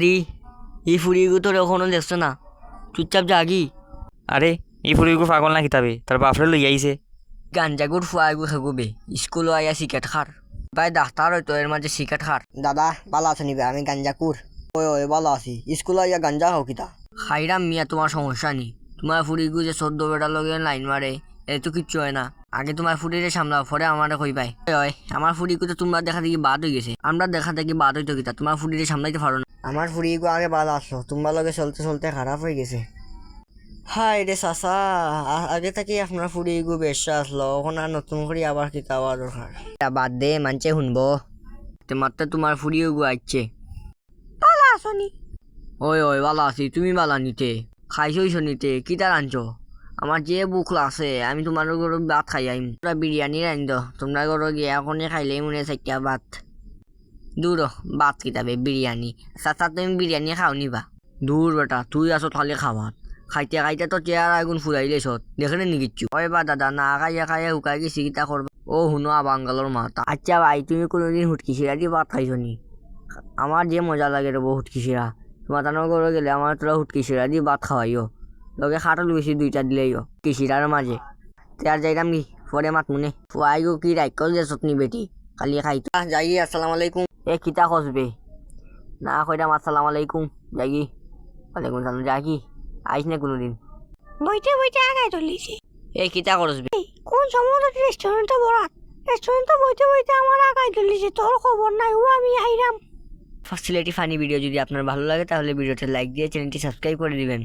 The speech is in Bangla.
দি এই ফুরিগু তোর এখনো দেখছো না, চুপচাপ জাগি। আরে এই ফুরিগু পাগল না কিতাবে তার বাপরে লই আইছে। গাঞ্জাগুর ফুয়াগু খেগুবে স্কুল আইয়া সিকেট খার, ভাই ডাক্তার হয়তো এর মাঝে সিকেট খার। দাদা ভালো আছো নিবে? আমি গাঞ্জাকুর। ওই ওই ভালো আছি। স্কুল আইয়া গাঞ্জা হোক কিতা? খাইরাম মিয়া তোমার সমস্যা নি, তোমার ফুরিগু যে 14 বেটার লগে লাইন মারে এ তো কিচ্ছু হয় না। আগে তোমার ফুরিরে সামলাও, পরে আমারে কই পাই। হয় আমার ফুরিগু তো তোমরা দেখা দেখি বাদ হয়ে গেছে, আমরা দেখা দেখি বাদ হইতো কিতা, তোমার ফুরিরে সামলাইতে পারো না। আমার ফুরিগো আগে ভালো আসলো, তোমার লগে চলতে চলতে খারাপ হয়ে গেছে। হাই রে চাচা, আগে থেকে আপনার ফুরিগো বেশ আসলো, এখন আর নতুন করে আবার কিতা হওয়া দরকার। এটা বাদ দে, মানছে শুনবো। মাত্র তোমার ফুরিগু আসছে। ভালো আছো নি? ওই ওই ভালো আছি, তুমি ভালো নিতে খাইছইছ নিতে কিতা রাঁধছো? আমার যে বুক লাগছে, আমি তোমার ঘরে ভাত খাই আইম। তোমরা বিরিয়ানি রাঁধ, তোমরা ঘরে গিয়ে এখনই খাইলে মনে চাইটা ভাত দূর ভাত কিতাবে বিরিয়ানি। চাচা তুমি বিরিয়ানি খাও নিবা? দূর বেটা, তুই আসো খালি খাবার খাইতে খাইতে তো চেয়ার আগুন ফুরাইলে সত দেখে নি কিচ্ছু। ওই বা দাদা না খাইয়া খাইয়া শুকাই গেছি কিতা করবা। ও শুনো বাঙ্গালোর মাথা। আচ্ছা ভাই, তুমি কোনোদিন হুটকি শিরা দিয়ে ভাত খাইছো নি? আমার যে মজা লাগে রে হুটকি শিরা। তোমার তানোর ঘরে গেলে আমার তোরা হুটকি শিরা দিয়ে ভাত খাওয়াইও, লগে খাটল বেশি 2টা দিলেইও কিশিরার মাঝে। তেয়ার যাইতাম কি পরে মাত মনে ফুয়াইগো কি রাইকল যে সতনি বেটি খালি খাইতো। যাই আসসালামু আলাইকুম। এ কিতা খসবে না কইতাম আসসালামু আলাইকুম যাগি ওয়ালাইকুম সালাম যাগি আইস না কোনোদিন। বইতে বইতে আগাই চলিছি। এ কিতা করসবে? কোন সময় রেস্টুরেন্টে বরাত, রেস্টুরেন্টে বইতে বইতে আমার আগাই চলিছে, তোর খবর নাই। ও আমি আইরাম। ফার্স্ট সিলেটি ফানি ভিডিও যদি আপনার ভালো লাগে তাহলে ভিডিওতে লাইক দিয়ে চ্যানেলটি সাবস্ক্রাইব করে দিবেন।